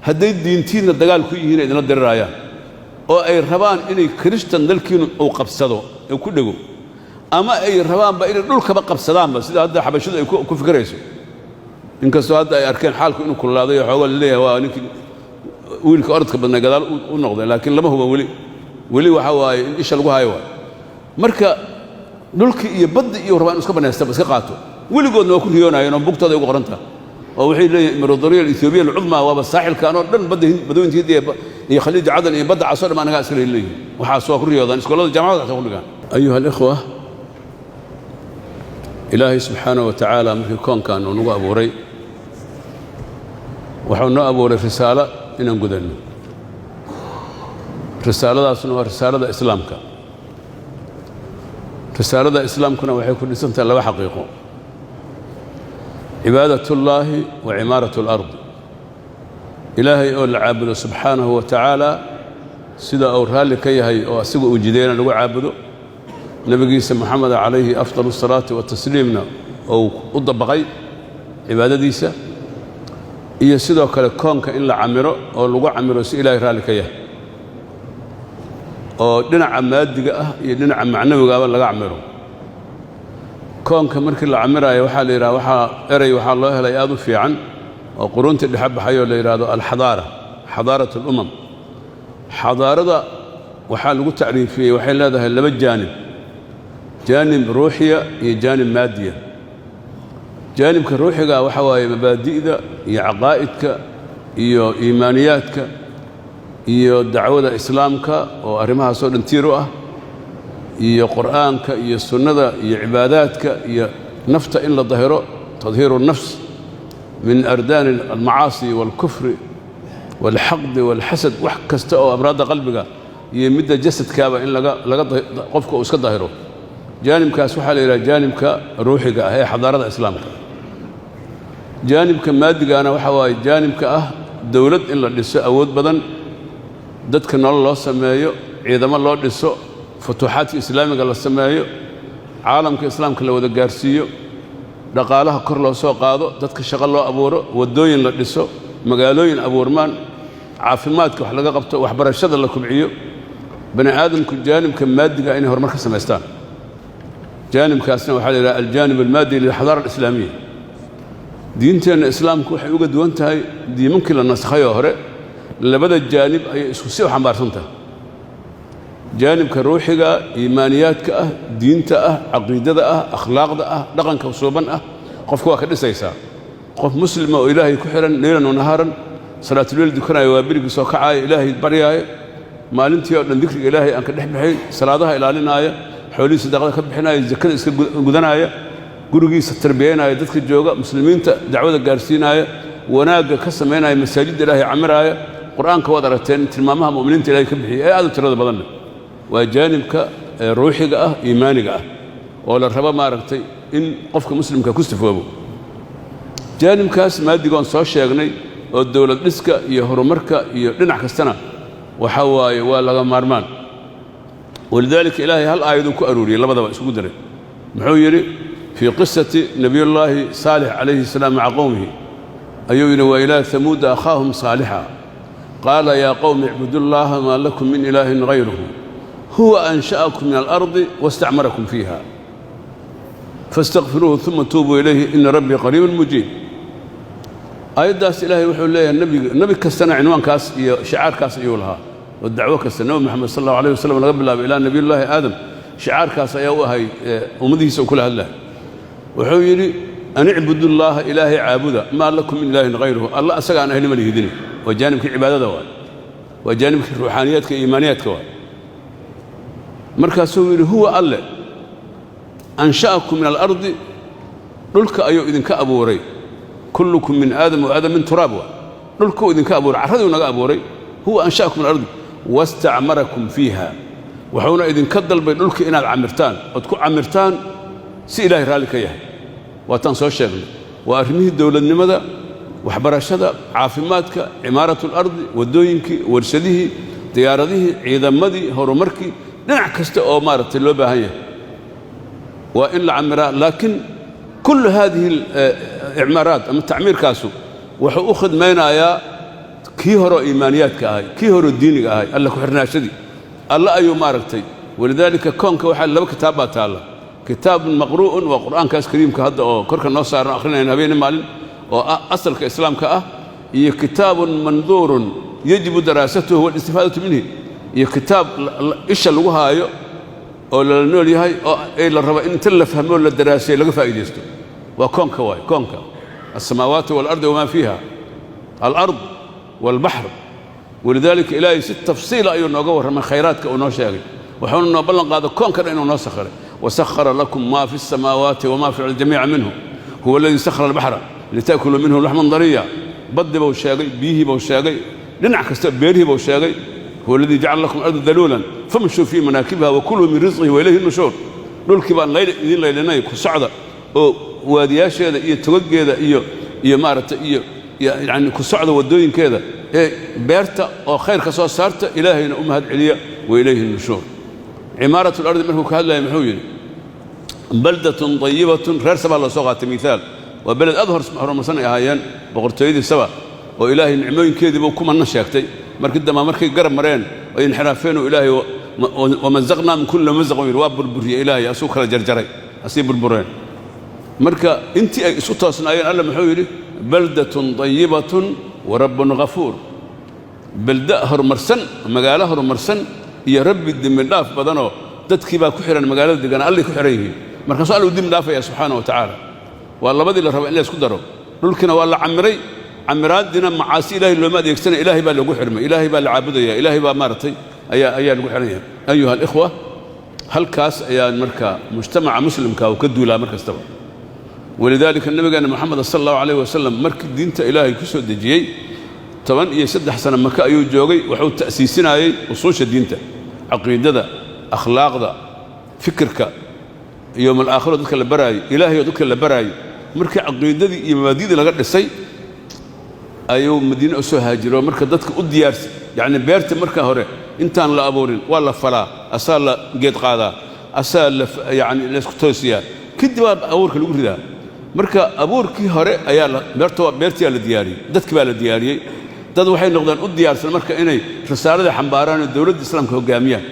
hadday diintiina dagaal ku yihiin idina dirirayaan oo ay rabaan inay Kristan dalkiinu uu qabsado ee ku dhago ama ay rabaan ba inay dhulkaba qabsadaan sida hadda xabashidu ay ku fikirayso inkastoo hadda ay arkeen xaalku inuu kulaaday xoolo leeyahay waa ninkii wiilka orodka badna gadaal u noqday laakiin lama hubo weli waxa waaye in isha lagu hayo marka dhulkii iyo badda iyo rabaan iska baneeysta iska qaato weligoodna waa ku riyoonayeen oo bugtooda ugu qoranta oo waxay leeyihiin imaraadiyada Itoobiya al-Cudma waa saaxilkan oo dhan badda badooyintii iyo khaliij cadan iyo badda casoo dhamaanaga iska leeyihiin waxa soo ku riyoodan iskoolada jaamacada ka dhigaan ayuha al-ikhwa ilaahi subhanahu wa ta'ala markii koonkan uu nagu abuuray wuxuu noo abuuray risaalo inaan gudano risaaladaasna waa risaalada islaamka risaalada islaamkuna waxay ku dhisantahay laba xaqiiqo cibaadatullaahi wa cimaaratul ard ilaahay oo la caabudo subhanahu wa ta'ala sida uu raali ka yahay oo asiga uu jideena lagu caabudo nabigiisa maxamed alayhi afdalus salaatu wa tasliimna oo u dabaqay cibaadadiisa iyo sidoo kale koonka in la camiro oo lagu camiro si ilaahay raali ka yahay oo dhinaca maadiga ah iyo dhinaca macnawiga ah laga camiro koonka markii la camirayo waxa la yiraahdaa waxa loo helay aad u fiican oo qurunta dhaxbaxayo la yiraahdo al-hadara hadaratu al-umam hadarada waxa lagu taariifiyay waxay leedahay laba jaanib ruuxiya iyo jaanib maadiya jaanibka ruuxiga waxa waaye mabaadi'da iyo aqaaidka iyo iimaaniyaadka iyo dacwada islaamka oo arrimaha soo dhantiir u ah iyo quraanka iyo sunnada iyo cibaadaadka iyo nafta in la dahiro tadhiiru nafs min ardaan al-macaasi wal-kufr wal-haqd wal-hasad wax kasta oo amraada qalbiga iyo midda jasadkaaba in laga qofka uu iska dahiro jaanibkaas waxa la yiraahdaa jaanibka ruuxiga ah ee xadaarada islaamka jaanibka maadigana waxa waaye jaanibka ah dawlad in la dhiso awood badan dadka nolol loo sameeyo ciidamo loo dhiso futuuxaadka islaamiga la sameeyo caalamka islaamka la wada gaarsiiyo dhaqaalaha kor loo soo qaado dadka shaqo loo abuuro wadooyin la dhiso magaalooyin abuurmaan caafimaadka wax laga qabto waxbarashada la kubciyo bani aadamku jaanibka maadiga inay horumar ka sameystaan jaanibkaasna waxa la yiraahdaa al-jaanib al-maadi lil-hadara al-islaamiyya diinteena islaamku waxay uga duwan tahay diimankii la nasakhay hore labada jaanib ay isku si xambaarsantahay jaanibka ruuxiga iimaaniyaadka ah diinta ah aqeedada ah akhlaaqda ah dhaqanka suuban ah qofku waa ka dhisaysaa qof muslima oo ilaahay ku xiran leelan oo naharan salaatul leil dukanaayo waa biriga soo kacay ilaahay baryaayo maalintii oo dhan dhikriga ilaahay aan ka dhex bixin salaadaha ilaalinaya xoolihiisa sadaqada ka bixinaya zakada iska gudanaya gurigiisa tarbiyeynaya dadka jooga muslimiinta dacwada gaarsiinaya wanaaga ka sameynaya masaajidda ilaahay camiraaya quraanka wada aragteen tilmaamaha muuminiinta ilaahay ka bixiyay aad u tirada badan waa jaanibka ruuxiga ah iimaaniga ah oo la raba maaragtay in qofka muslimka ku sifoobo jaanibkaas maadigoon soo sheegnay oo dawlad dhiska iyo horumarka iyo dhinac kastana waxa waaye waa laga maarmaan walidaalika ilaahay hal aayad ku aruuriyay labadaba isku diray muxuu yiri في قصة نبي الله صالح عليه السلام مع قومه أيوة وإلى ثمود أخاهم صالحا قال يا قوم اعبدوا الله ما لكم من إله غيره هو أنشأكم من الأرض واستعمركم فيها فاستغفروه ثم توبوا إليه إن ربي قريب مجيب أيضاس إلهي وحول الله النبي كستنا عنوان كاس شعار كاس يقولها والدعوة كستنا محمد صلى الله عليه وسلم قبل إلى نبي الله آدم شعار كاس أيوهي ومديه سوكلها الله وحيري أن اعبدوا الله إلهي عابدا ما لكم من إله غيره الله أسقى عن أهل مليه دينه وجانبك عبادة دوال وجانبك روحانيات كإيمانيات كوال مركز هو الله أنشأكم من الأرض للك أيو إذن كأبوري كلكم من آدم وآدم من تراب للك إذن كأبوري عرضوا نقا أبوري هو أنشأكم من الأرض واستعمركم فيها وحونا إذن كدل بين للك إنا العمرتان وتكون عمرتان si ilaahay raali ka yahay waataan soo sheegnay waa arrimihii dawladnimada waxbarashada caafimaadka cimaaratul ardi wadooyinkii warshadihii diyaaradihii ciidamadii horumarkii dhinac kasta oo maaragtay loo baahan yahay waa in la camiraa laakiin كل هذه الإعمارات أما التعمير كاسو وحو خدمينا يا كي هرو إيمانيات كهاي كي هرو الدين كهاي الله كحرنا شدي الله أيو ماركتي ولذلك كون كوحل لو كتابات الله كتاب مقروء وقرآن كاس كريم كهذا أو كرك النص صار آخرين نبينا مال وأصل كإسلام كأه هي كتاب منظور يجب دراسته والاستفادة منه هي كتاب إيش اللي هاي أو للنولي هاي أو إلى الربع إن تلف همول الدراسة لقى فائدته وكون كواي كون السماوات والأرض وما فيها الأرض والبحر ولذلك إلهي ست تفصيل أيها نقور من خيراتك ونوشاقي وحولنا بلن هذا كون كان إنه نسخر وسخر لكم ما في السماوات وما في الجميع منه هو الذي سخر البحر لتأكلوا منه لحما ضريا بد بوشاقي بيه بوشاقي لنعكس بيره بوشاقي هو الذي جعل لكم الأرض ذلولا فامشوا في مناكبها وكلوا من رزقه وإليه النشور دول كبان ليلنا يكون سعدا وادياش هذا يتوجه هذا مارت يعني كسعد ودوين كذا بيرتا أو خير كسو صارت إلهنا أمهات عليا وإليه النشور عمارة الأرض منه كهلا يمحوين بلدة طيبة غير سبع الله صغة مثال وبلد أظهر اسمه رمضان هايان بقرتويد السبع وإلهي النعمين كذا بوكم النشاكتي مركد ما مركد قرب مرين وينحرفين إلهي ومزقنا من كل مزق ويرواب بالبرية إلهي أسوك الجرجري أسيب البرين مركا أنت سوتها صناعين ألا محويني بلدة طيبة ورب غفور بلدة هرمرسن مقالة هرمرسن يا رب الدم الناف بدنه تدكي با كحرا المقالة دي قال الله كحريه مركا سؤال الدم ناف يا سبحانه وتعالى والله بدي لرب الله يسكدره لكن والله عمرات دينا معاصي إلهي لو ما دي يكسن إلهي با لو حرمه إلهي با العابد يا إلهي با مارتي أيا لو حريه أيها الإخوة هل كاس يا مركا مجتمع مسلم كاو كدو لا مركز تبع ولذلك النبي قال محمد صلى الله عليه وسلم مركز دينته إلهي كسو دجيي طبعا يسدح سنة مكة أيو جوغي وحو تأسيسنا أي أصوش دينته عقيدة ده أخلاق ده فكرك يوم الآخر ذكر البراي إلهي ذكر البراي مركز عقيدة دي مبادئ لغد السي أيو مدينة أسو هاجر ومركز ذاتك أديارس يعني بيرت مركز هوري انتان لا أبورين ولا فلا أسال قيد قادا أسال يعني لسكتوسيا كدبا أورك الأمر ده مركا أبوركي هوري أيالا بيرتي على دياري دتك بالدياري dad waxay noqdaan u diyaarsan marka inay risaalada xambaaraan dawladda islaamka hogaamiyaan